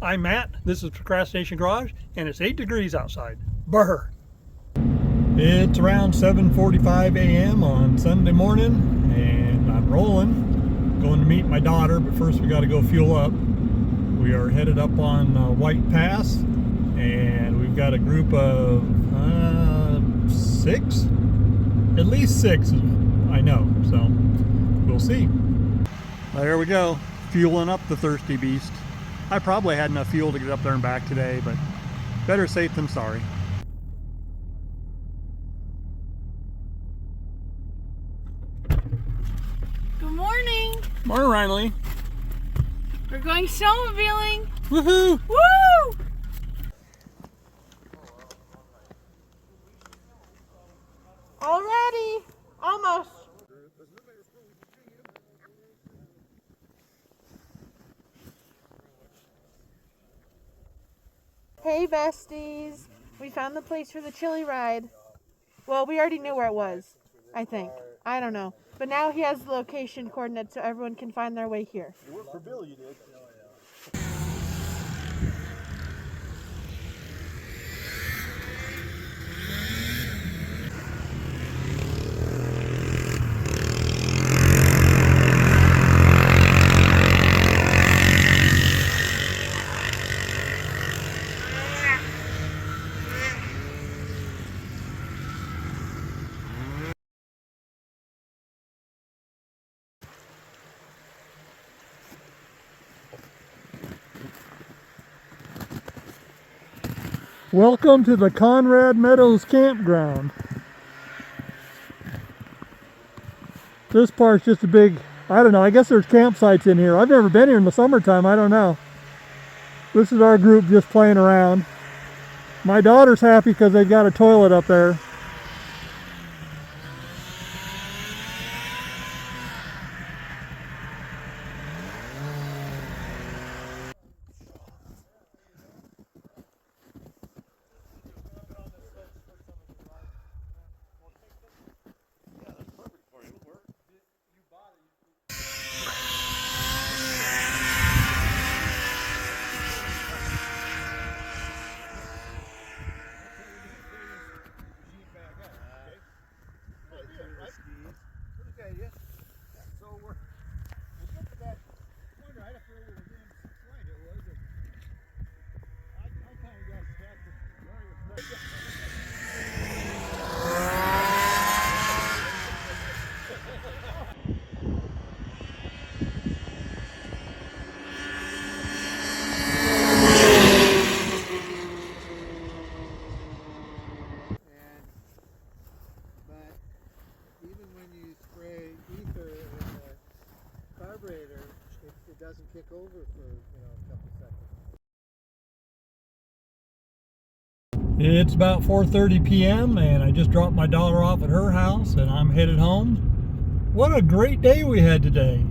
I'm Matt, this is Procrastination Garage, and it's 8 degrees outside. Brr! It's around 7:45 a.m. on Sunday morning, and I'm rolling. Going to meet my daughter, but first we got to go fuel up. We are headed up on White Pass, and we've got a group of 6? At least 6, I know, so we'll see. There we go, fueling up the thirsty beast. I probably had enough fuel to get up there and back today, but better safe than sorry. Good morning. Morning, Riley. We're going snowmobiling. Woohoo! Woo! Already. Almost. Hey besties. We found the place for the chili ride. Well, we already knew where it was, I think. I don't know. But now he has the location coordinates so everyone can find their way here. It worked for Bill, you did. Welcome to the Conrad Meadows Campground. This part's just a big, I don't know, I guess there's campsites in here. I've never been here in the summertime, I don't know. This is our group just playing around. My daughter's happy because they've got a toilet up there. It doesn't kick over for a couple seconds. It's about 4:30 p.m. and I just dropped my daughter off at her house and I'm headed home. What a great day we had today.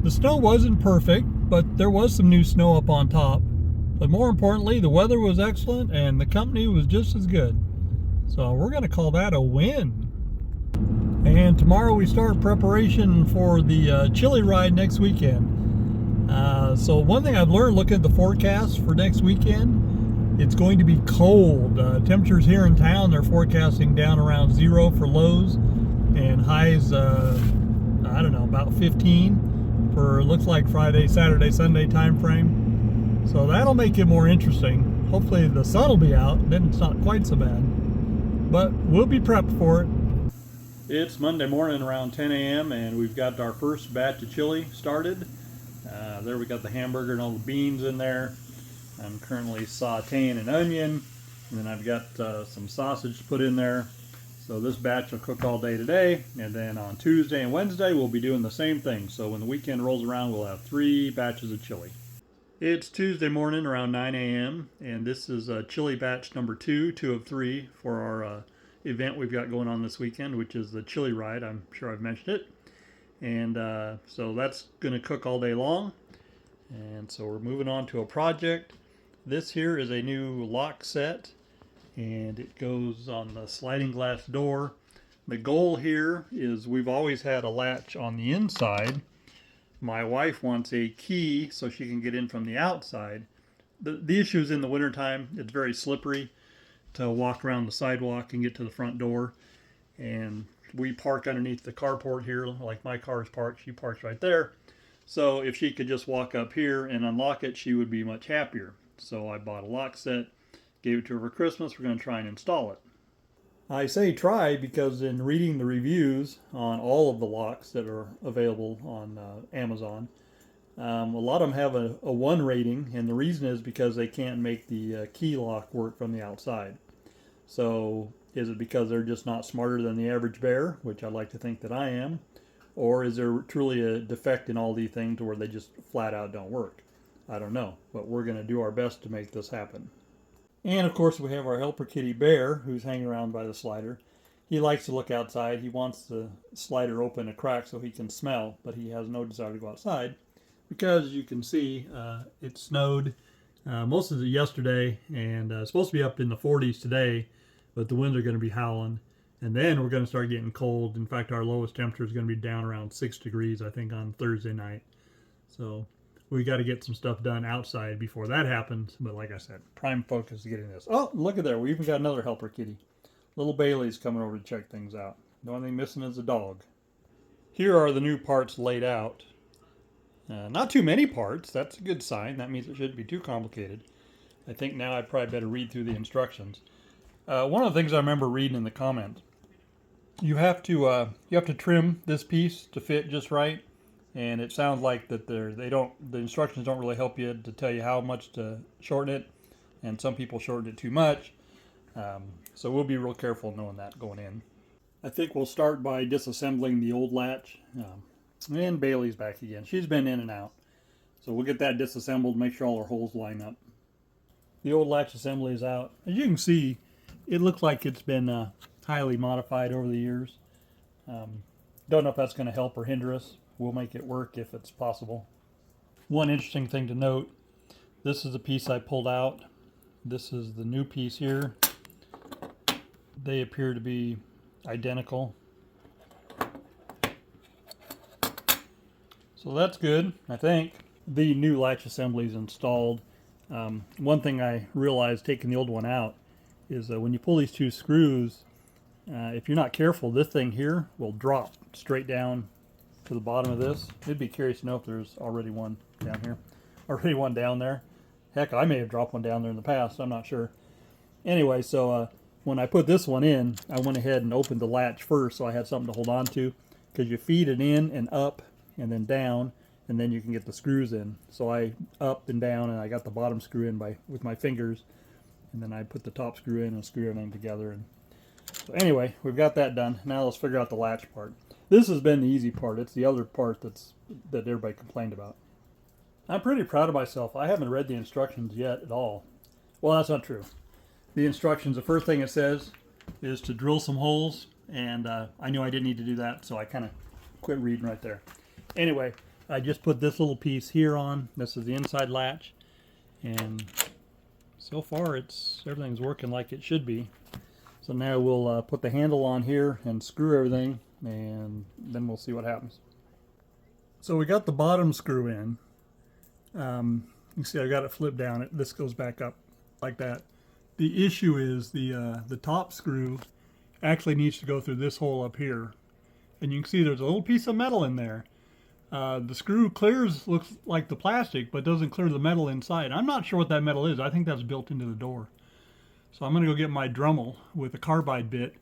The snow wasn't perfect, but there was some new snow up on top. But more importantly, the weather was excellent and the company was just as good. So we're going to call that a win. And tomorrow we start preparation for the chili ride next weekend. So one thing I've learned looking at the forecast for next weekend, it's going to be cold. Temperatures here in town, they're forecasting down around 0 for lows and highs, I don't know, about 15 for looks like Friday, Saturday, Sunday time frame. So that'll make it more interesting. Hopefully the sun will be out, then it's not quite so bad. But we'll be prepped for it. It's Monday morning around 10 a.m. and we've got our first batch of chili started. There we got the hamburger and all the beans in there. I'm currently sauteing an onion, and then I've got some sausage to put in there. So this batch will cook all day today, and then on Tuesday and Wednesday we'll be doing the same thing. So when the weekend rolls around, we'll have 3 batches of chili. It's Tuesday morning around 9 a.m. and this is chili batch number 2 of 3 for our event we've got going on this weekend, which is the chili ride. I'm sure I've mentioned it. And so that's going to cook all day long. And so we're moving on to a project. This here is a new lock set, and it goes on the sliding glass door. The goal here is we've always had a latch on the inside. My wife wants a key so she can get in from the outside. The issue is in the wintertime, it's very slippery to walk around the sidewalk and get to the front door. And we park underneath the carport here, like my car is parked. She parks right there. So if she could just walk up here and unlock it, she would be much happier. So I bought a lock set, gave it to her for Christmas. We're going to try and install it. I say try because in reading the reviews on all of the locks that are available on Amazon, a lot of them have a 1 rating, and the reason is because they can't make the key lock work from the outside. So is it because they're just not smarter than the average bear, which I like to think that I am, or is there truly a defect in all these things where they just flat out don't work? I don't know, but we're going to do our best to make this happen. And of course we have our helper kitty Bear, who's hanging around by the slider. He likes to look outside. He wants the slider open a crack so he can smell, but he has no desire to go outside because, as you can see, it snowed most of it yesterday, and it's supposed to be up in the 40s today, but the winds are going to be howling, and then we're going to start getting cold. In fact, our lowest temperature is going to be down around 6 degrees, I think, on Thursday night. So we got to get some stuff done outside before that happens. But like I said, prime focus is getting this. Oh, look at there. We even got another helper kitty. Little Bailey's coming over to check things out. The only thing missing is a dog. Here are the new parts laid out. Not too many parts. That's a good sign. That means it shouldn't be too complicated. I think now I probably better read through the instructions. One of the things I remember reading in the comments, you have to trim this piece to fit just right. And it sounds like that the instructions don't really help you to tell you how much to shorten it, and some people shorten it too much. So we'll be real careful knowing that going in. I think we'll start by disassembling the old latch. And Bailey's back again. She's been in and out. So we'll get that disassembled, make sure all our holes line up. The old latch assembly is out. As you can see, it looks like it's been highly modified over the years. Don't know if that's going to help or hinder us. We'll make it work if it's possible. One interesting thing to note, this is the piece I pulled out. This is the new piece here. They appear to be identical. So that's good, I think. The new latch assembly is installed. One thing I realized taking the old one out is that when you pull these 2 screws, if you're not careful, this thing here will drop straight down to the bottom of this. I'd be curious to know if there's already one down here. Already one down there. Heck, I may have dropped one down there in the past. I'm not sure. Anyway, so when I put this one in, I went ahead and opened the latch first so I had something to hold on to, because you feed it in and up and then down, and then you can get the screws in. So I up and down, and I got the bottom screw in with my fingers, and then I put the top screw in and screw everything together. And so anyway, we've got that done. Now let's figure out the latch part. This has been the easy part. It's the other part that everybody complained about. I'm pretty proud of myself. I haven't read the instructions yet at all. Well, that's not true. The instructions, the first thing it says is to drill some holes, and I knew I didn't need to do that, so I kind of quit reading right there. Anyway, I just put this little piece here on. This is the inside latch, and so far everything's working like it should be. So now we'll put the handle on here and screw everything, and then we'll see what happens. So we got the bottom screw in. You can see I got it flipped down. This goes back up like that. The issue is the top screw actually needs to go through this hole up here, and you can see there's a little piece of metal in there. The screw looks like the plastic, but doesn't clear the metal inside. I'm not sure what that metal is. I think that's built into the door. So I'm going to go get my Dremel with a carbide bit,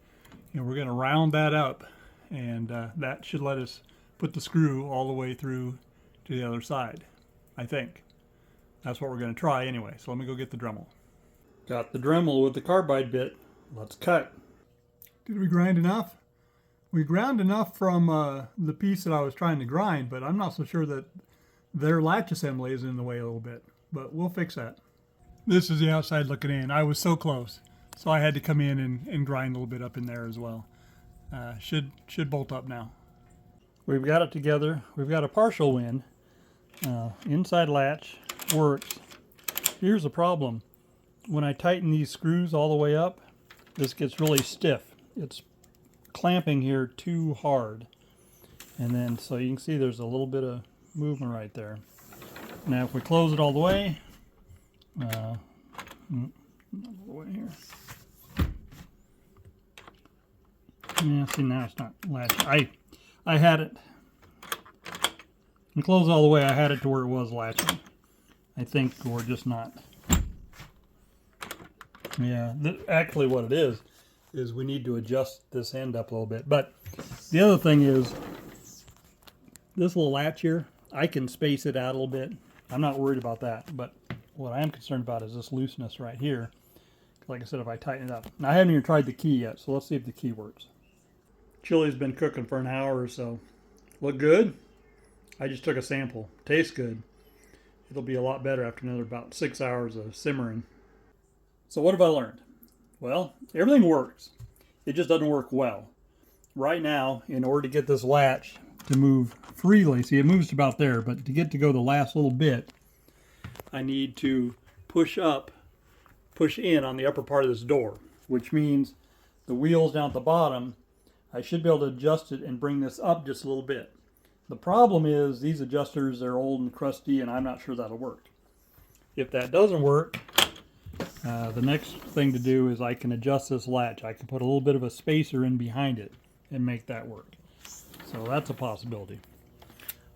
and we're going to round that up, and that should let us put the screw all the way through to the other side, I think. That's what we're going to try anyway. So let me go get the Dremel. Got the Dremel with the carbide bit. Let's cut. Did we grind enough? We ground enough from the piece that I was trying to grind, but I'm not so sure that their latch assembly is in the way a little bit, but we'll fix that. This is the outside looking in. I was so close, so I had to come in and grind a little bit up in there as well. Should bolt up now. We've got it together. We've got a partial win. Inside latch works. Here's the problem. When I tighten these screws all the way up, this gets really stiff. It's clamping here too hard. And then, so you can see there's a little bit of movement right there. Now if we close it all the way, Way here. Yeah, see, now it's not latching. I had it. And close all the way. I had it to where it was latching. I think we're just not. Yeah, actually, what it is we need to adjust this end up a little bit. But the other thing is, this little latch here, I can space it out a little bit. I'm not worried about that. But what I am concerned about is this looseness right here. Like I said, if I tighten it up. Now, I haven't even tried the key yet, so let's see if the key works. Chili's been cooking for an hour or so. Look good? I just took a sample. Tastes good. It'll be a lot better after another about 6 hours of simmering. So what have I learned? Well, everything works. It just doesn't work well. Right now, in order to get this latch to move freely, see, it moves to about there, but to get to go the last little bit, I need to push in on the upper part of this door, which means the wheels down at the bottom, I should be able to adjust it and bring this up just a little bit. The problem is these adjusters are old and crusty, and I'm not sure that'll work. If that doesn't work, the next thing to do is I can adjust this latch. I can put a little bit of a spacer in behind it and make that work. So that's a possibility.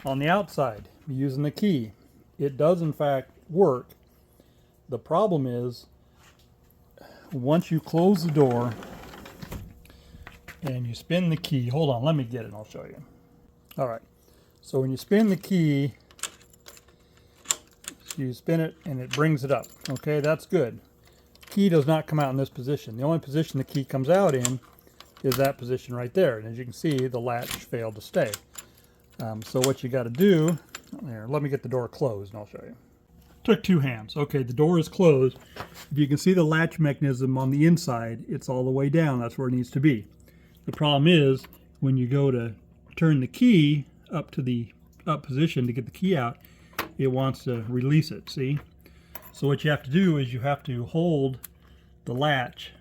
On the outside, using the key, it does in fact work. The problem is, once you close the door and you spin the key, hold on, let me get it and I'll show you. All right, so when you spin the key, you spin it and it brings it up. Okay, that's good. Key does not come out in this position. The only position the key comes out in is that position right there. And as you can see, the latch failed to stay. So what you got to do, here, let me get the door closed and I'll show you. Took two hands. Okay, the door is closed. If you can see the latch mechanism on the inside, it's all the way down. That's where it needs to be. The problem is when you go to turn the key up to the up position to get the key out, it wants to release it, see? So what you have to do is you have to hold the latch,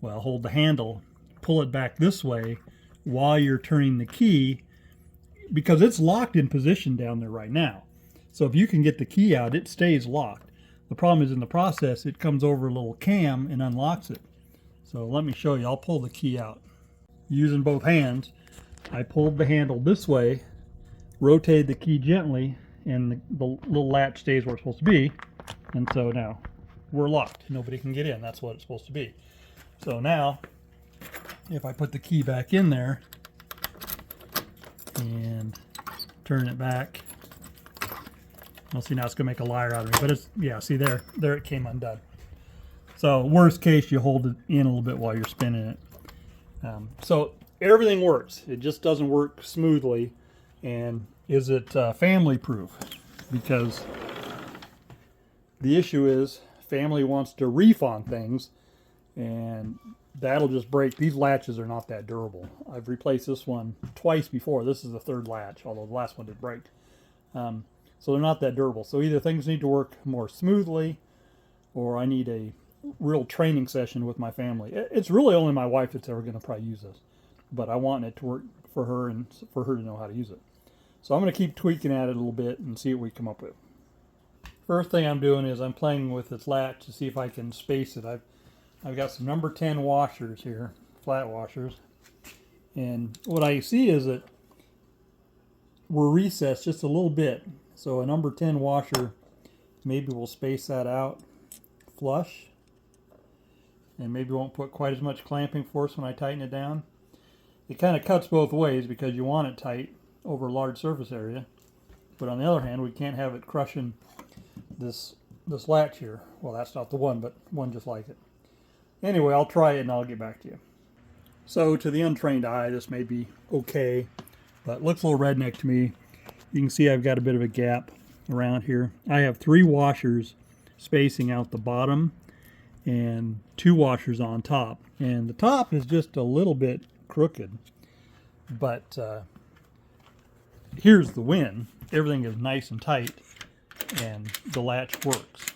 well, hold the handle, pull it back this way while you're turning the key, because it's locked in position down there right now. So if you can get the key out, it stays locked. The problem is in the process, it comes over a little cam and unlocks it. So let me show you. I'll pull the key out. Using both hands, I pulled the handle this way, rotated the key gently, and the little latch stays where it's supposed to be. And so now we're locked. Nobody can get in. That's what it's supposed to be. So now, if I put the key back in there and turn it back, I'll see now it's going to make a liar out of me. But it's, yeah, see there it came undone. So worst case, you hold it in a little bit while you're spinning it. So everything works. It just doesn't work smoothly. And is it family proof? Because the issue is family wants to reef on things, and that'll just break. These latches are not that durable. I've replaced this one twice before. This is the third latch, although the last one did break. So they're not that durable. So either things need to work more smoothly, or I need a real training session with my family. It's really only my wife that's ever going to probably use this, but I want it to work for her and for her to know how to use it. So I'm going to keep tweaking at it a little bit and see what we come up with. First thing I'm doing is I'm playing with this latch to see if I can space it. I've got some number 10 washers here, flat washers, and what I see is that we're recessed just a little bit. So a number 10 washer, maybe we'll space that out flush, and maybe won't put quite as much clamping force when I tighten it down. It kind of cuts both ways because you want it tight over a large surface area, but on the other hand, we can't have it crushing this latch here. Well, that's not the one, but one just like it. Anyway, I'll try it and I'll get back to you. So to the untrained eye, this may be okay, but it looks a little redneck to me. You can see I've got a bit of a gap around here. I have 3 washers spacing out the bottom and 2 washers on top, and the top is just a little bit crooked, but here's the win. Everything is nice and tight and the latch works,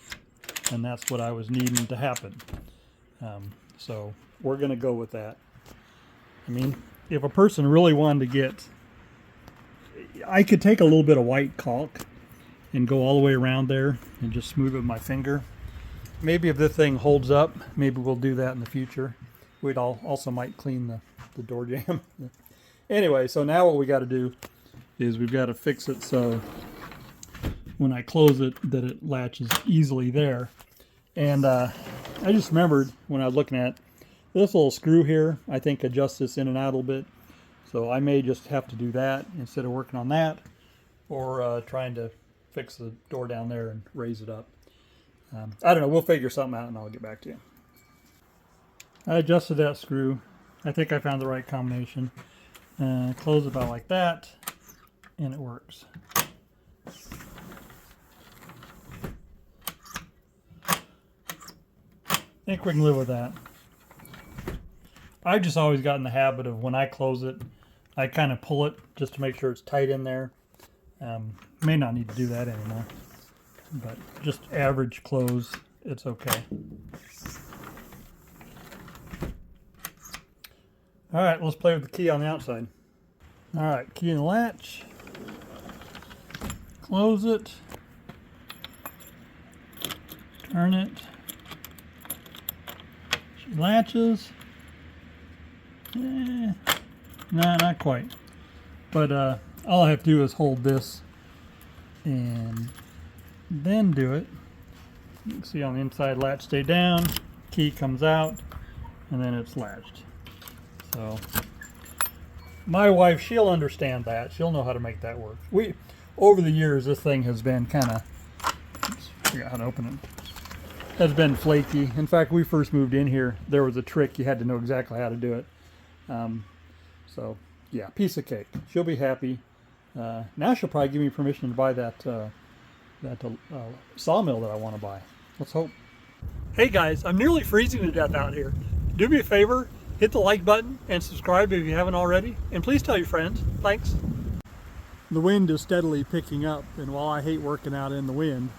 and that's what I was needing to happen. So we're going to go with that. I mean, if a person really wanted to get, I could take a little bit of white caulk and go all the way around there and just smooth it with my finger. Maybe if this thing holds up, maybe we'll do that in the future. We'd also might clean the door jamb. Anyway, so now what we got to do is we've got to fix it so when I close it that it latches easily there. And I just remembered when I was looking at this little screw here, I think adjusts this in and out a little bit. So I may just have to do that instead of working on that, or trying to fix the door down there and raise it up. I don't know, we'll figure something out and I'll get back to you. I adjusted that screw. I think I found the right combination. Close it about like that, and it works. I think we can live with that. I've just always gotten the habit of when I close it, I kind of pull it just to make sure it's tight in there. May not need to do that anymore, but just average close, it's okay. All right, let's play with the key on the outside. All right, key in the latch. Close it. Turn it. She latches. Nah, not quite. But all I have to do is hold this and then do it. You can see on the inside, latch stay down, key comes out, and then it's latched. So my wife, she'll understand that. She'll know how to make that work. Over the years, this thing has been kind of, figure out how to open it, has been flaky. In fact, when we first moved in here, there was a trick. You had to know exactly how to do it. So yeah, piece of cake. She'll be happy. Now she'll probably give me permission to buy that sawmill that I want to buy. Let's hope. Hey guys, I'm nearly freezing to death out here. Do me a favor, hit the like button and subscribe if you haven't already. And please tell your friends. Thanks. The wind is steadily picking up, and while I hate working out in the wind,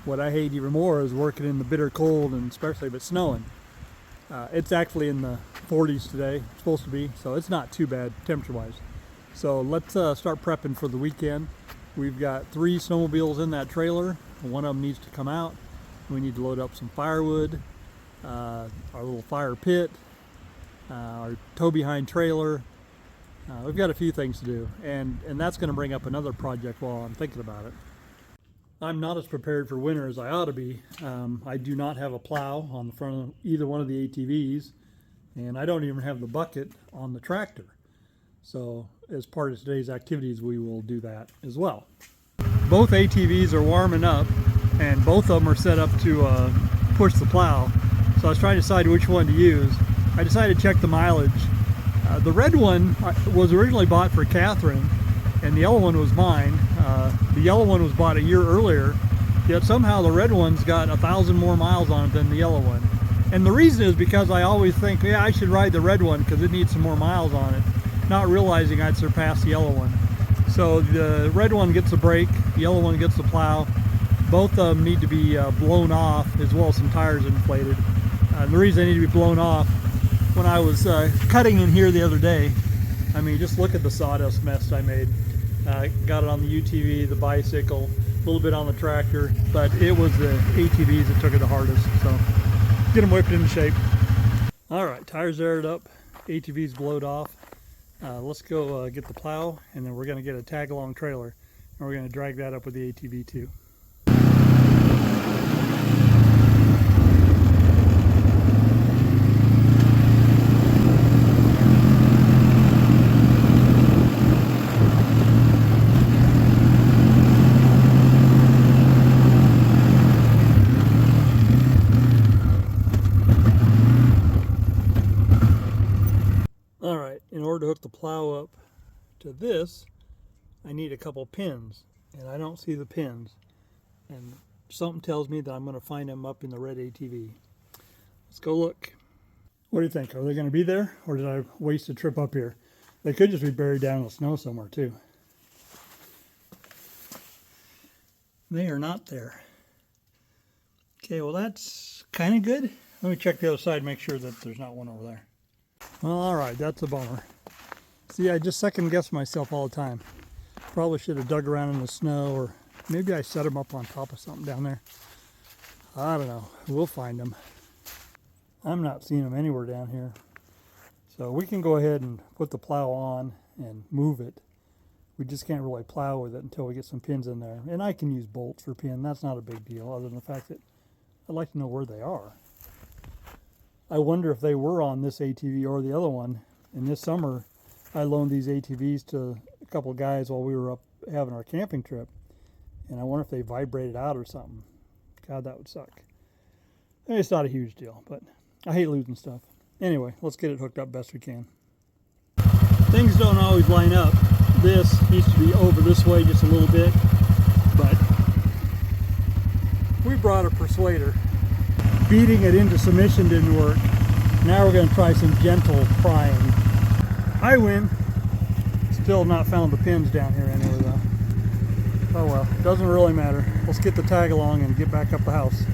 what I hate even more is working in the bitter cold, and especially if it's snowing. It's actually in the 40s today, it's supposed to be, so it's not too bad temperature-wise. So let's start prepping for the weekend. We've got 3 snowmobiles in that trailer. One of them needs to come out. We need to load up some firewood, our little fire pit, our tow-behind trailer. We've got a few things to do, and that's going to bring up another project while I'm thinking about it. I'm not as prepared for winter as I ought to be. I do not have a plow on the front of either one of the ATVs, and I don't even have the bucket on the tractor. So as part of today's activities, we will do that as well. Both ATVs are warming up, and both of them are set up to push the plow. So I was trying to decide which one to use. I decided to check the mileage. The red one was originally bought for Catherine, and the yellow one was mine. The yellow one was bought a year earlier, yet somehow the red one's got 1,000 more miles on it than the yellow one. And the reason is because I always think, yeah, I should ride the red one because it needs some more miles on it, not realizing I'd surpass the yellow one. So the red one gets the brake, the yellow one gets the plow. Both of them need to be blown off, as well as some tires inflated. The reason they need to be blown off, when I was cutting in here the other day, I mean, just look at the sawdust mess I made. Got it on the UTV, the bicycle, a little bit on the tractor, but it was the ATVs that took it the hardest. So get them whipped into shape. All right, tires aired up, ATVs blowed off. Let's go get the plow, and then we're going to get a tag-along trailer, and we're going to drag that up with the ATV too. In order to hook the plow up to this, I need a couple pins, and I don't see the pins, and something tells me that I'm going to find them up in the red ATV. Let's go look. What do you think? Are they going to be there, or did I waste a trip up here? They could just be buried down in the snow somewhere too. They are not there. Okay, well that's kind of good. Let me check the other side, make sure that there's not one over there. Well, all right, that's a bummer. See, I just second guess myself all the time. Probably should have dug around in the snow or Maybe I set them up on top of something down there. I don't know. We'll find them. I'm not seeing them anywhere down here. So we can go ahead and put the plow on and move it. We just can't really plow with it until we get some pins in there. And I can use bolts for pin. That's not a big deal, other than the fact that I'd like to know where they are. I wonder if they were on this ATV or the other one. And this summer, I loaned these ATVs to a couple of guys while we were up having our camping trip. And I wonder if they vibrated out or something. God, that would suck. I mean, it's not a huge deal, but I hate losing stuff. Anyway, let's get it hooked up best we can. Things don't always line up. This needs to be over this way just a little bit, but we brought a persuader. Beating it into submission didn't work. Now we're going to try some gentle prying. I win. Still not found the pins down here anyway though. Oh well, doesn't really matter. Let's get the tag along and get back up the house.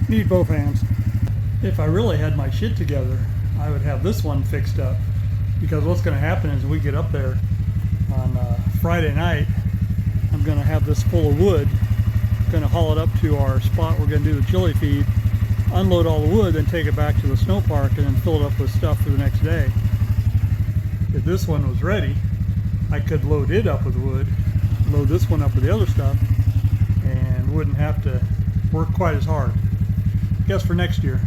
Need both hands. If I really had my shit together, I would have this one fixed up, because what's going to happen is we get up there on Friday night, I'm going to have this full of wood, going to haul it up to our spot we're going to do the chili feed, unload all the wood, then take it back to the snow park and then fill it up with stuff for the next day. If this one was ready, I could load it up with wood, load this one up with the other stuff, and wouldn't have to work quite as hard. I guess for next year.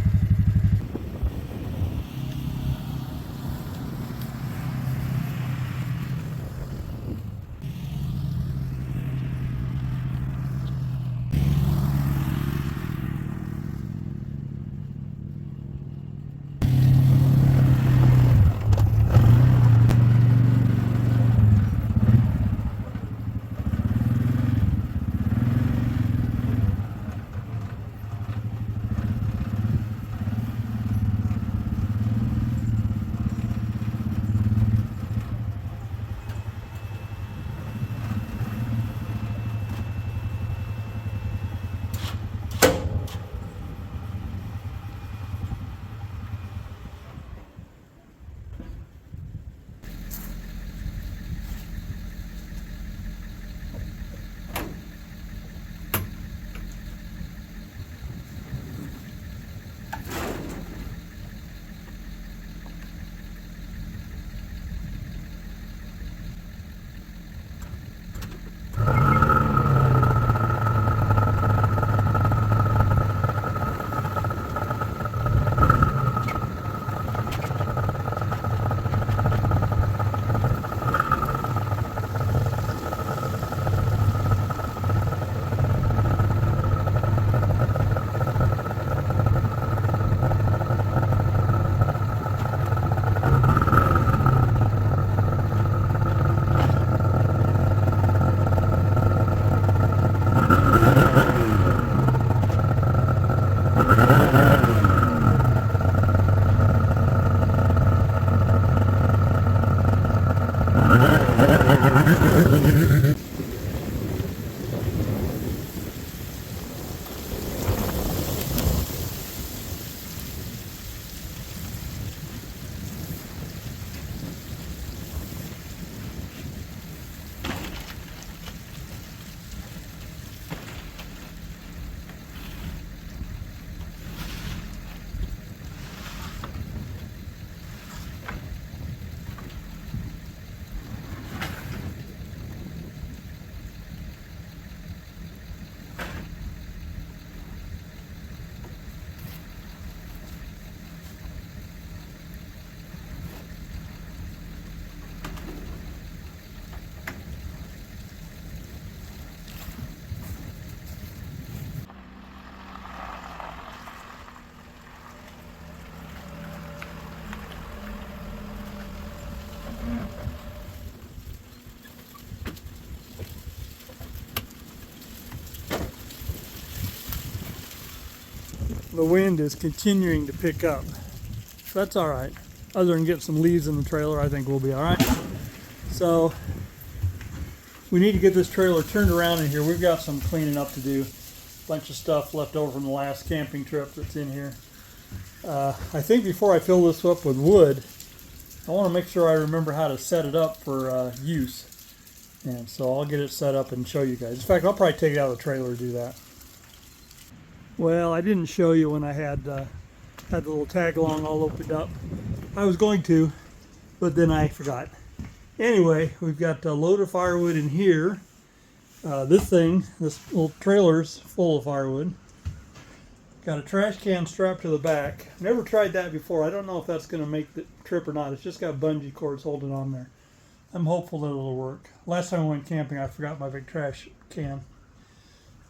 The wind is continuing to pick up. That's all right. Other than getting some leaves in the trailer, I think we'll be all right. So We need to get this trailer turned around in here. We've got some cleaning up to do. Bunch of stuff left over from the last camping trip that's in here. I think before I fill this up with wood, I want to make sure I remember how to set it up for use. And so I'll get it set up and show you guys. In fact, I'll probably take it out of the trailer to do that. Well, I didn't show you when I had the little tag along all opened up. I was going to, but then I forgot. Anyway, we've got a load of firewood in here. This little trailer's full of firewood. Got a trash can strapped to the back. Never tried that before. I don't know if that's going to make the trip or not. It's just got bungee cords holding on there. I'm hopeful that it'll work. Last time I went camping, I forgot my big trash can.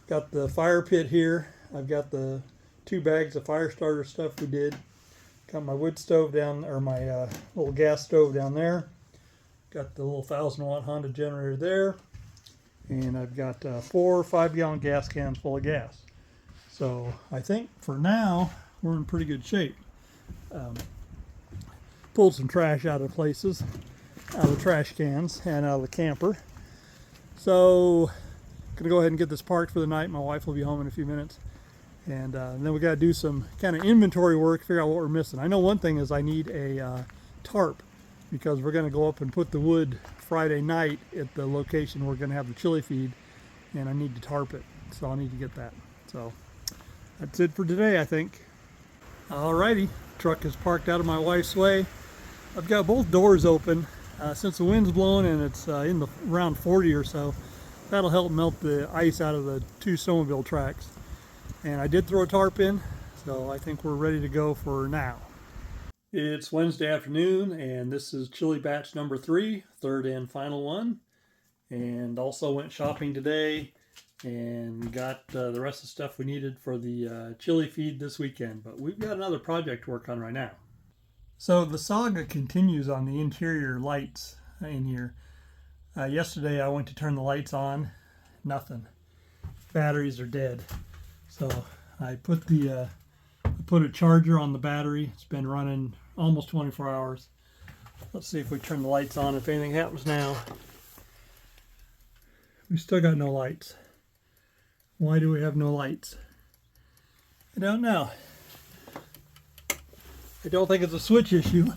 Got the fire pit here. I've got the 2 bags of fire starter stuff we did. Got my wood stove down, or my little gas stove down there. Got the little 1,000-watt Honda generator there. And I've got 4 5-gallon gas cans full of gas. So I think for now, we're in pretty good shape. Pulled some trash out of places, out of the trash cans and out of the camper. So gonna go ahead and get this parked for the night. My wife will be home in a few minutes. And then we got to do some kind of inventory work, figure out what we're missing. I know one thing is I need a tarp, because we're going to go up and put the wood Friday night at the location we're going to have the chili feed, and I need to tarp it, so I'll need to get that. So that's it for today, I think. Alrighty, truck is parked out of my wife's way. I've got both doors open. Since the wind's blowing and it's around 40 or so, that'll help melt the ice out of the 2 snowmobile tracks. And I did throw a tarp in, so I think we're ready to go for now. It's Wednesday afternoon, and this is chili batch number 3, third and final one. And also went shopping today and got the rest of the stuff we needed for the chili feed this weekend. But we've got another project to work on right now. So the saga continues on the interior lights in here. Yesterday I went to turn the lights on, nothing. Batteries are dead. So I put a charger on the battery. It's been running almost 24 hours. Let's see if we turn the lights on, if anything happens now. We still got no lights. Why do we have no lights? I don't know. I don't think it's a switch issue.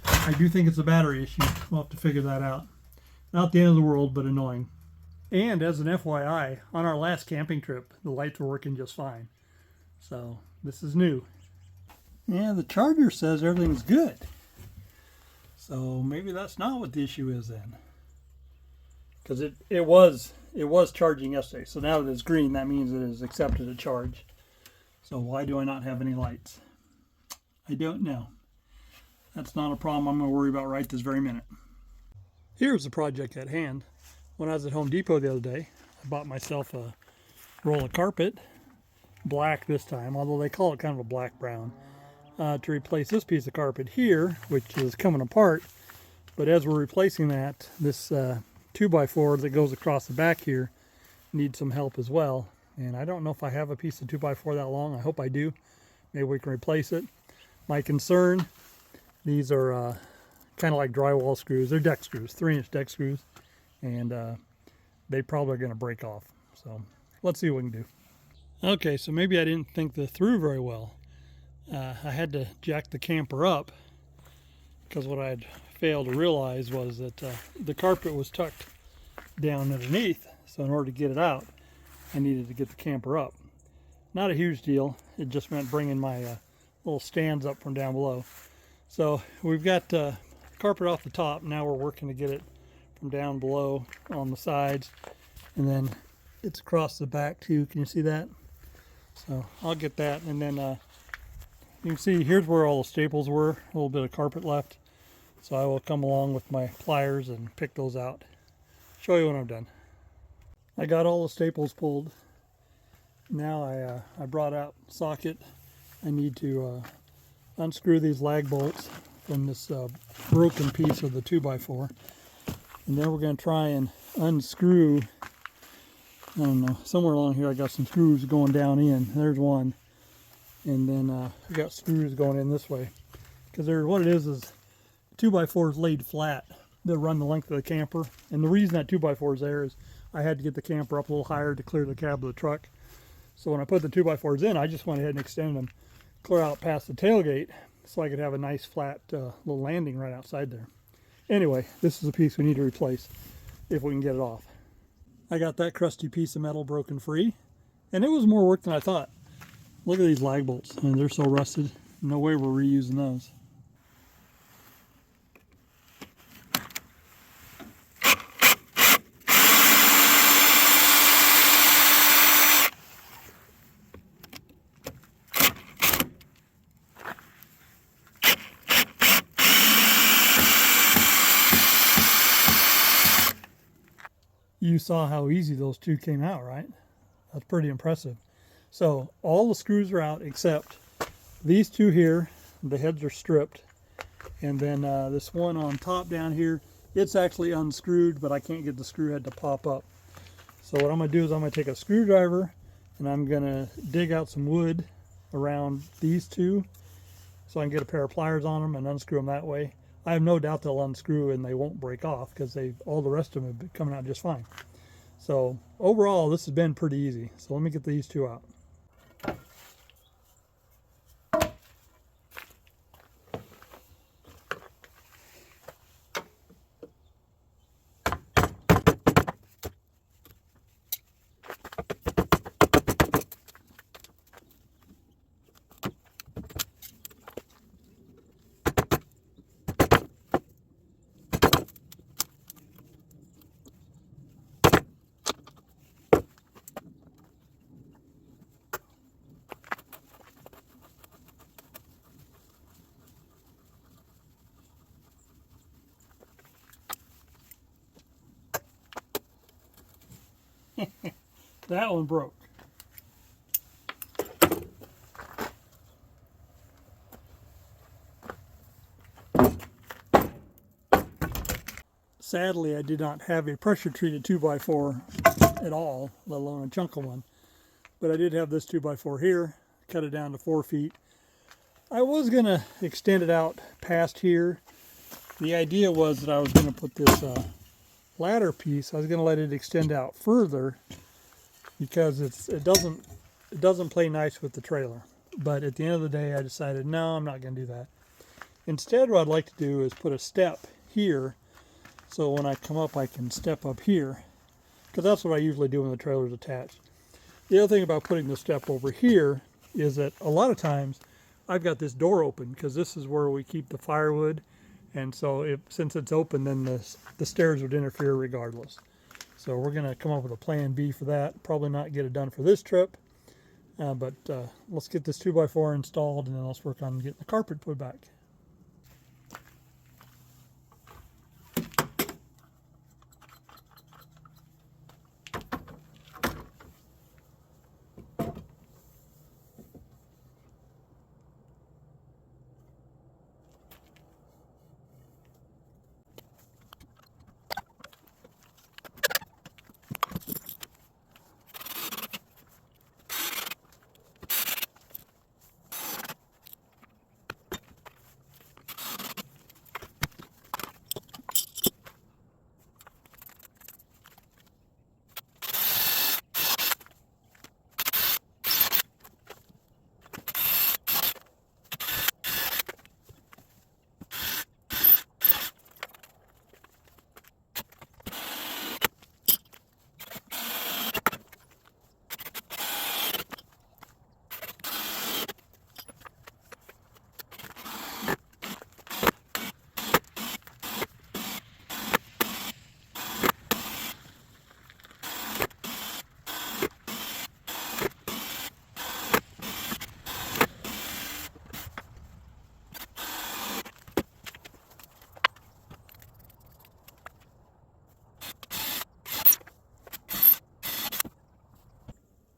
I do think it's a battery issue. We'll have to figure that out. Not the end of the world, but annoying. And as an FYI, on our last camping trip, the lights were working just fine. So this is new. Yeah, the charger says everything's good. So maybe that's not what the issue is then. Because it was charging yesterday. So now that it's green, that means it has accepted a charge. So why do I not have any lights? I don't know. That's not a problem I'm going to worry about right this very minute. Here's the project at hand. When I was at Home Depot the other day, I bought myself a roll of carpet, black this time, although they call it kind of a black-brown, to replace this piece of carpet here, which is coming apart. But as we're replacing that, this 2x4 that goes across the back here needs some help as well. And I don't know if I have a piece of 2x4 that long. I hope I do. Maybe we can replace it. My concern, these are kind of like drywall screws. They're deck screws, 3-inch deck screws. And they probably are going to break off. So let's see what we can do. Okay, so maybe I didn't think this through very well. I had to jack the camper up, because what I had failed to realize was that the carpet was tucked down underneath. So in order to get it out, I needed to get the camper up. Not a huge deal. It just meant bringing my little stands up from down below. So we've got carpet off the top. Now we're working to get it from down below on the sides, and then it's across the back too. Can you see that? So I'll get that, and then you can see here's where all the staples were, a little bit of carpet left. So I will come along with my pliers and pick those out. Show you when I'm done. I got all the staples pulled. Now I brought out the socket. I need to unscrew these lag bolts from this broken piece of the 2x4. And then we're going to try and unscrew, I don't know, somewhere along here I got some screws going down in. There's one. And then I got screws going in this way. Because what it is 2x4 is laid flat. that run the length of the camper. And the reason that 2x4 is there is I had to get the camper up a little higher to clear the cab of the truck. So when I put the 2x4s in, I just went ahead and extended them clear out past the tailgate so I could have a nice flat little landing right outside there. Anyway, this is a piece we need to replace if we can get it off. I got that crusty piece of metal broken free, and it was more work than I thought. Look at these lag bolts. I mean, they're so rusted. No way we're reusing those. You saw how easy those two came out, right? That's pretty impressive. So all the screws are out except these two here. The heads are stripped. And then this one on top down here, it's actually unscrewed, but I can't get the screw head to pop up. So what I'm going to do is I'm going to take a screwdriver and I'm going to dig out some wood around these two so I can get a pair of pliers on them and unscrew them that way. I have no doubt they'll unscrew and they won't break off because all the rest of them have been coming out just fine. So overall, this has been pretty easy. So let me get these two out. That one broke. Sadly, I did not have a pressure treated 2x4 at all, let alone a chunky one. But I did have this 2x4 here, cut it down to 4 feet. I was going to extend it out past here. The idea was that I was going to put this ladder piece, I was going to let it extend out further because it doesn't play nice with the trailer. But at the end of the day, I decided, no, I'm not going to do that. Instead, what I'd like to do is put a step here, so when I come up, I can step up here, because that's what I usually do when the trailer's attached. The other thing about putting the step over here is that a lot of times I've got this door open, because this is where we keep the firewood, and so since it's open, then the stairs would interfere regardless. So we're going to come up with a plan B for that. Probably not get it done for this trip, but let's get this 2x4 installed, and then let's work on getting the carpet put back.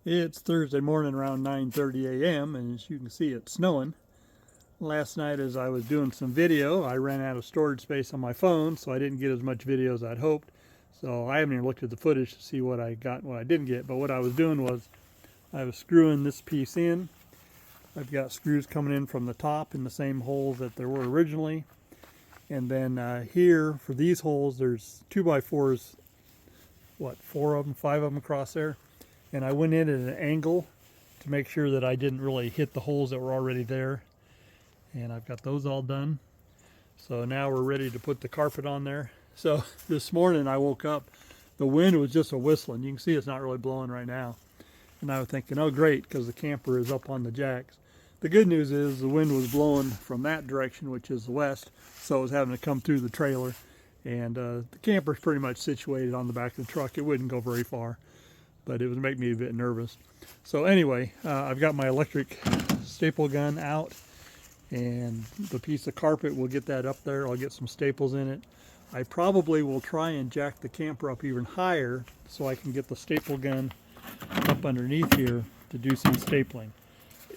It's Thursday morning around 9:30 a.m. and as you can see, it's snowing. Last night as I was doing some video, I ran out of storage space on my phone, so I didn't get as much video as I'd hoped. So I haven't even looked at the footage to see what I got and what I didn't get. But what I was doing was I was screwing this piece in. I've got screws coming in from the top in the same holes that there were originally. And then here for these holes, there's 2x4s, what, 4 of them, 5 of them across there. And I went in at an angle to make sure that I didn't really hit the holes that were already there. And I've got those all done. So now we're ready to put the carpet on there. So this morning I woke up, the wind was just a whistling. You can see it's not really blowing right now. And I was thinking, oh great, because the camper is up on the jacks. The good news is the wind was blowing from that direction, which is the west, so it was having to come through the trailer. And the camper's pretty much situated on the back of the truck. It wouldn't go very far, but it would make me a bit nervous. So anyway, I've got my electric staple gun out, and the piece of carpet, we'll get that up there. I'll get some staples in it. I probably will try and jack the camper up even higher so I can get the staple gun up underneath here to do some stapling.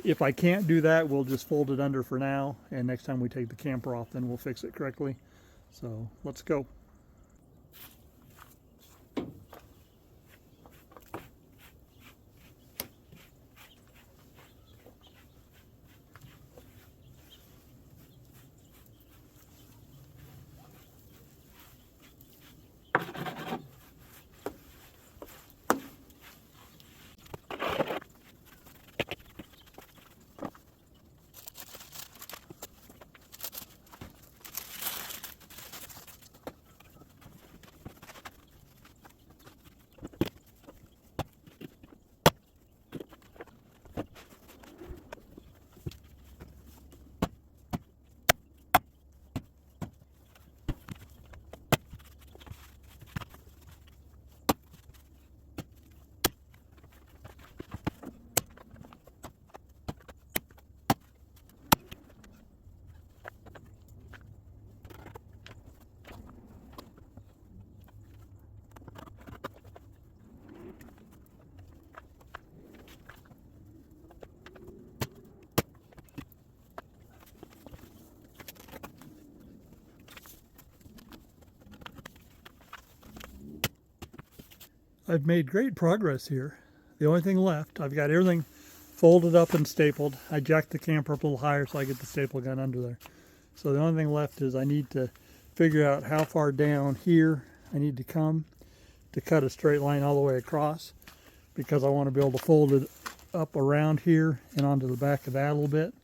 If I can't do that, we'll just fold it under for now, and next time we take the camper off, then we'll fix it correctly. So let's go. I've made great progress here. The only thing left, I've got everything folded up and stapled. I jacked the camper up a little higher so I get the staple gun under there. So the only thing left is I need to figure out how far down here I need to come to cut a straight line all the way across, because I want to be able to fold it up around here and onto the back of that a little bit.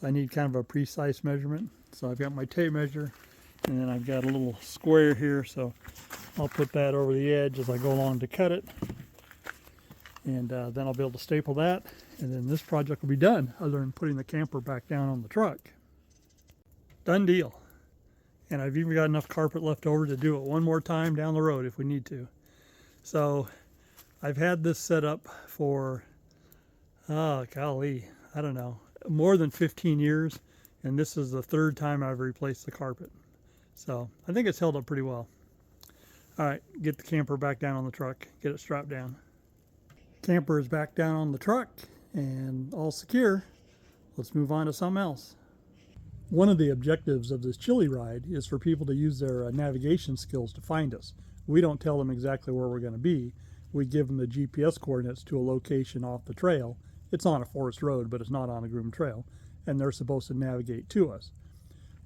So I need kind of a precise measurement. So I've got my tape measure, and then I've got a little square here, so I'll put that over the edge as I go along to cut it. And then I'll be able to staple that, and then this project will be done, other than putting the camper back down on the truck. Done deal. And I've even got enough carpet left over to do it one more time down the road if we need to. So I've had this set up for, oh golly, I don't know, more than 15 years. And this is the third time I've replaced the carpet. So I think it's held up pretty well. All right, get the camper back down on the truck, get it strapped down. Camper is back down on the truck and all secure. Let's move on to something else. One of the objectives of this chili ride is for people to use their navigation skills to find us. We don't tell them exactly where we're going to be. We give them the GPS coordinates to a location off the trail. It's on a forest road, but it's not on a groomed trail, and they're supposed to navigate to us.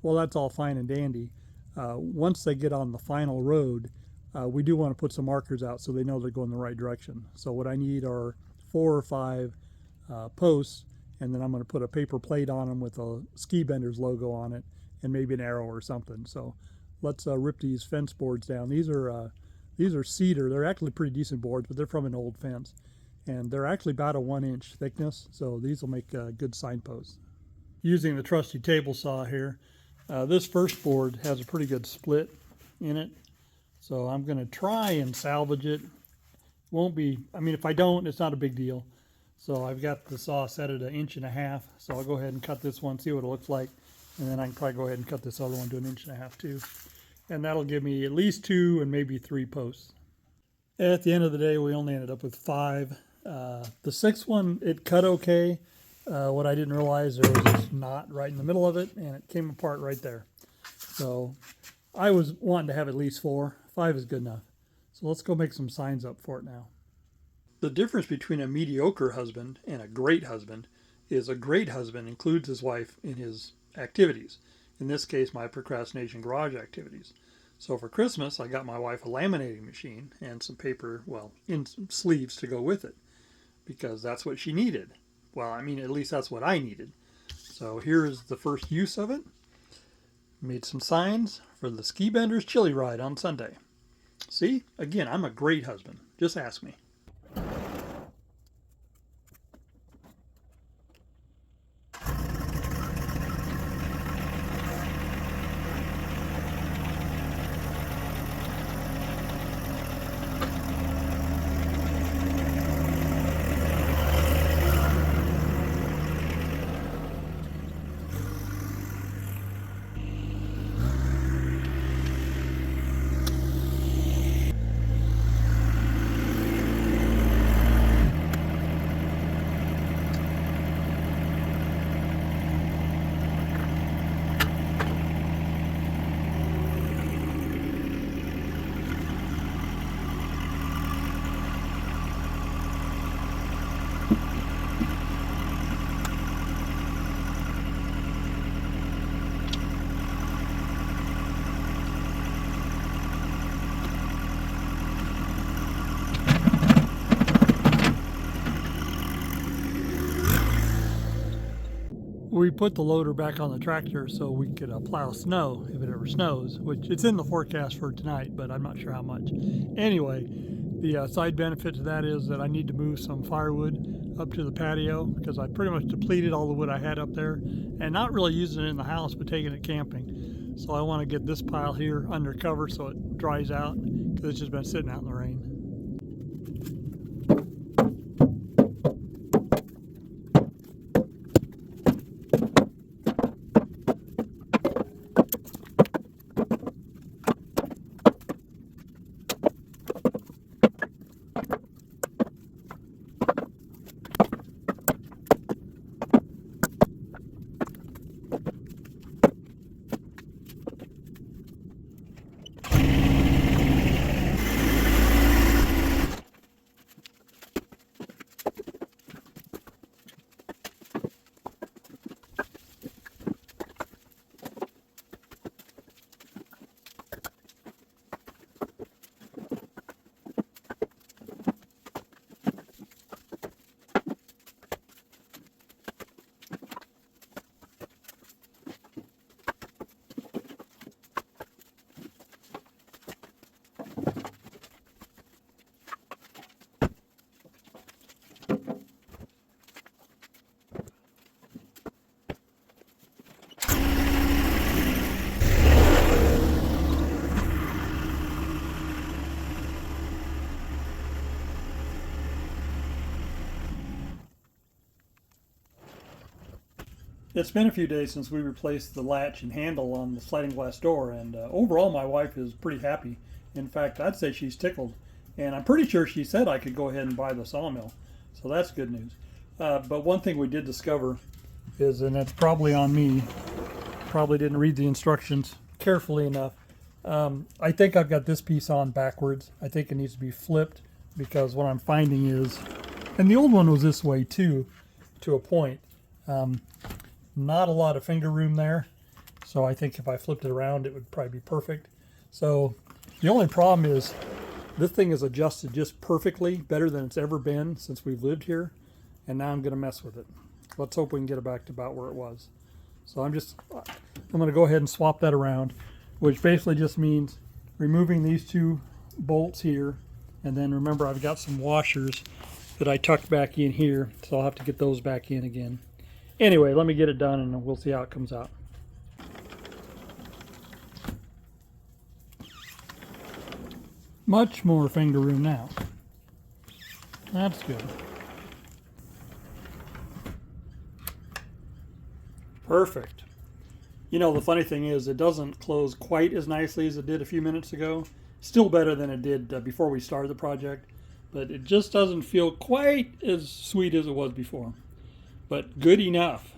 Well, that's all fine and dandy. Once they get on the final road, we do want to put some markers out so they know they're going the right direction. So what I need are 4 or 5 posts, and then I'm going to put a paper plate on them with a Ski Benders logo on it and maybe an arrow or something. So let's rip these fence boards down. These are cedar. They're actually pretty decent boards, but they're from an old fence, and they're actually about a 1-inch thickness. So these will make good signposts. Using the trusty table saw here, this first board has a pretty good split in it. So I'm going to try and salvage it. Won't be, I mean, if I don't, it's not a big deal. So I've got the saw set at 1.5 inches. So I'll go ahead and cut this one, see what it looks like. And then I can probably go ahead and cut this other one to 1.5 inches too. And that'll give me at least 2 and maybe 3 posts. At the end of the day, we only ended up with 5. The 6th one, it cut okay. What I didn't realize, there was this knot right in the middle of it, and it came apart right there. So I was wanting to have at least 4. 5 is good enough. So let's go make some signs up for it now. The difference between a mediocre husband and a great husband is a great husband includes his wife in his activities. In this case, my procrastination garage activities. So for Christmas, I got my wife a laminating machine and some paper, well, in some sleeves to go with it, because that's what she needed. Well, I mean, at least that's what I needed. So here is the first use of it. Made some signs for the Ski Benders chili ride on Sunday. See, again, I'm a great husband. Just ask me. We put the loader back on the tractor so we could plow snow if it ever snows, which it's in the forecast for tonight, but I'm not sure how much. Anyway, the side benefit to that is that I need to move some firewood up to the patio because I pretty much depleted all the wood I had up there and not really using it in the house but taking it camping. So I want to get this pile here under cover so it dries out because it's just been sitting out in the rain. It's been a few days since we replaced the latch and handle on the sliding glass door, and overall my wife is pretty happy. In fact, I'd say she's tickled, and I'm pretty sure she said I could go ahead and buy the sawmill, so that's good news. But one thing we did discover is, and it's probably on me, probably didn't read the instructions carefully enough. I think I've got this piece on backwards. I think it needs to be flipped because what I'm finding is, and the old one was this way too, to a point. Not a lot of finger room there, so I think if I flipped it around it would probably be perfect. So the only problem is this thing is adjusted just perfectly, better than it's ever been since we've lived here, and now I'm going to mess with it. Let's hope we can get it back to about where it was. So I'm going to go ahead and swap that around, which basically just means removing these two bolts here, and then remember I've got some washers that I tucked back in here, so I'll have to get those back in again. Anyway, let me get it done and we'll see how it comes out. Much more finger room now. That's good. Perfect. You know, the funny thing is it doesn't close quite as nicely as it did a few minutes ago. Still better than it did before we started the project, but it just doesn't feel quite as sweet as it was before. But good enough,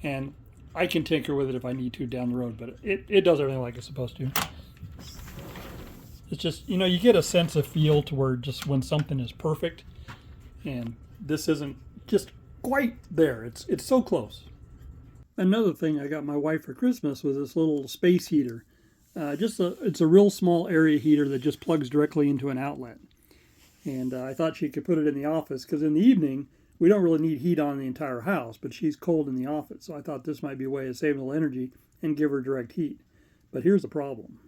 and I can tinker with it if I need to down the road, but it does everything like it's supposed to. It's just, you know, you get a sense of feel to where just when something is perfect, and this isn't just quite there. It's so close. Another thing I got my wife for Christmas was this little space heater. It's a real small area heater that just plugs directly into an outlet. And I thought she could put it in the office because in the evening we don't really need heat on the entire house, but she's cold in the office. So I thought this might be a way of saving a little energy and give her direct heat. But here's the problem.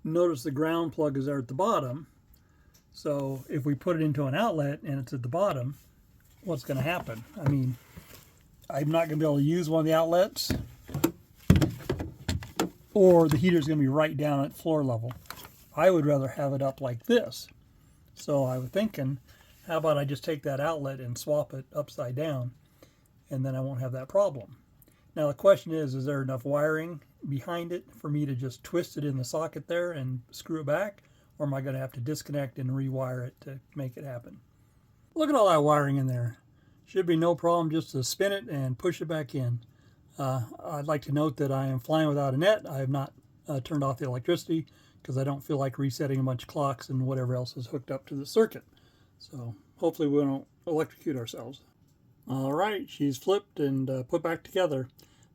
Notice the ground plug is there at the bottom. So if we put it into an outlet and it's at the bottom, what's going to happen? I mean, I'm not going to be able to use one of the outlets, or the heater's going to be right down at floor level. I would rather have it up like this. So I was thinking, how about I just take that outlet and swap it upside down, and then I won't have that problem. Now the question is there enough wiring behind it for me to just twist it in the socket there and screw it back? Or am I going to have to disconnect and rewire it to make it happen? Look at all that wiring in there. Should be no problem just to spin it and push it back in. I'd like to note that I am flying without a net. I have not turned off the electricity because I don't feel like resetting a bunch of clocks and whatever else is hooked up to the circuit. So hopefully we don't electrocute ourselves. All right, she's flipped and put back together.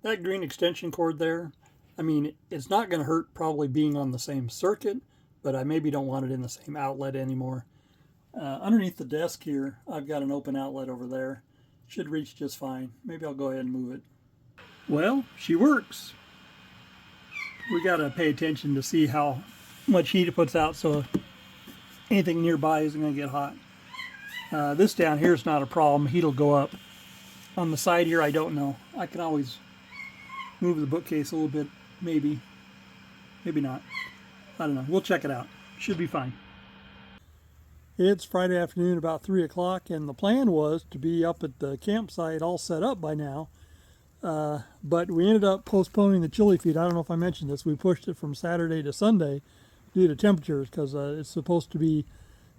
That green extension cord there, I mean, it's not going to hurt probably being on the same circuit, but I maybe don't want it in the same outlet anymore. Underneath the desk here, I've got an open outlet over there. Should reach just fine. Maybe I'll go ahead and move it. Well, she works. We got to pay attention to see how much heat it puts out so anything nearby isn't going to get hot. This down here is not a problem. Heat will go up. On the side here, I don't know. I can always move the bookcase a little bit, maybe. Maybe not. I don't know. We'll check it out. Should be fine. It's Friday afternoon, about 3 o'clock, and the plan was to be up at the campsite all set up by now. But we ended up postponing the chili feed. I don't know if I mentioned this. We pushed it from Saturday to Sunday due to temperatures because it's supposed to be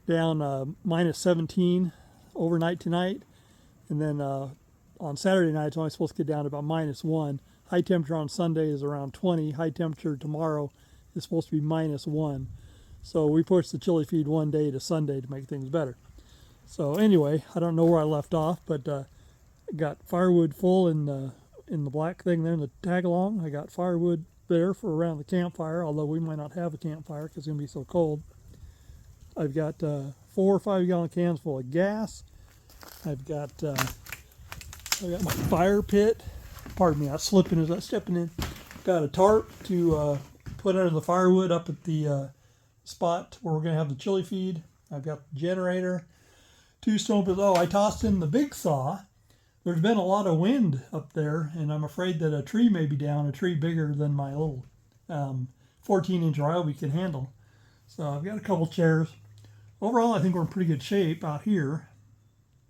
down minus 17 overnight tonight. And then on Saturday night, it's only supposed to get down to about minus 1. High temperature on Sunday is around 20. High temperature tomorrow is supposed to be minus 1. So we pushed the chili feed one day to Sunday to make things better. So anyway, I don't know where I left off, but got firewood full in the black thing there in the tag along. I got firewood there for around the campfire, although we might not have a campfire because it's going to be so cold. I've got 4 or 5 gallon cans full of gas. I've got my fire pit. Pardon me, I was slipping as I was stepping in. Got a tarp to put under the firewood up at the spot where we're going to have the chili feed. I've got the generator, 2 snowmobiles. Oh, I tossed in the big saw. There's been a lot of wind up there, and I'm afraid that a tree may be down, a tree bigger than my little 14-inch Ryobi can handle. So I've got a couple chairs. Overall, I think we're in pretty good shape out here.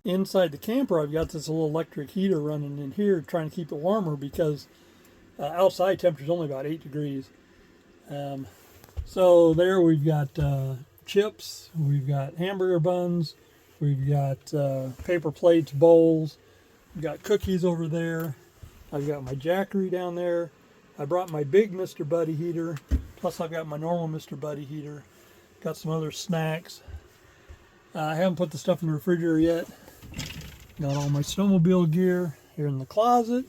Inside the camper, I've got this little electric heater running in here trying to keep it warmer because outside temperature is only about 8 degrees. So there we've got chips, we've got hamburger buns, we've got paper plates, bowls, we've got cookies over there. I've got my Jackery down there. I brought my big Mr. Buddy heater, plus I've got my normal Mr. Buddy heater. Got some other snacks. I haven't put the stuff in the refrigerator yet. Got all my snowmobile gear here in the closet.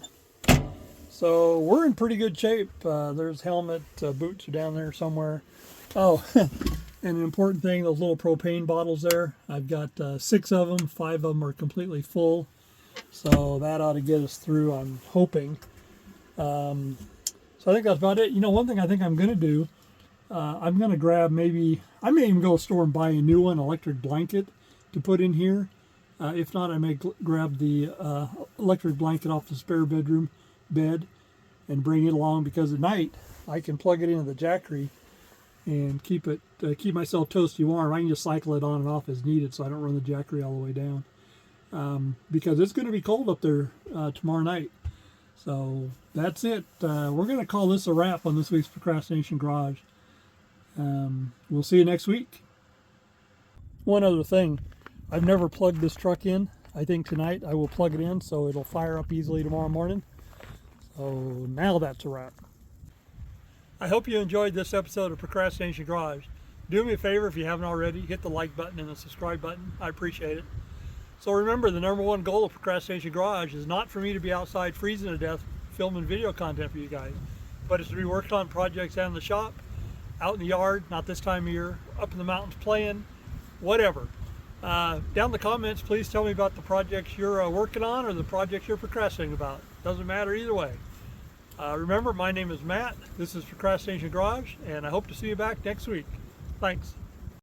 So we're in pretty good shape. There's helmet, boots are down there somewhere. Oh, and an important thing, those little propane bottles there. I've got 6 of them. 5 of them are completely full. So that ought to get us through, I'm hoping. So I think that's about it. You know, one thing I think I'm going to do, I'm going to grab I may even go to the store and buy a new one, electric blanket to put in here. If not, I may grab the electric blanket off the spare bedroom bed and bring it along, because at night I can plug it into the Jackery and keep myself toasty warm. I can just cycle it on and off as needed, so I don't run the Jackery all the way down, because it's going to be cold up there tomorrow night. So that's it. We're going to call this a wrap on this week's Procrastination Garage. We'll see you next week. One other thing, I've never plugged this truck in. I think tonight I will plug it in so it'll fire up easily tomorrow morning. So now that's a wrap. I hope you enjoyed this episode of Procrastination Garage. Do me a favor, if you haven't already, hit the like button and the subscribe button. I appreciate it. So remember, the #1 goal of Procrastination Garage is not for me to be outside freezing to death filming video content for you guys. But it's to be working on projects down in the shop, out in the yard, not this time of year, up in the mountains playing, whatever. Down in the comments, please tell me about the projects you're working on or the projects you're procrastinating about. Doesn't matter either way. Remember, my name is Matt. This is Procrastination Garage, and I hope to see you back next week. Thanks.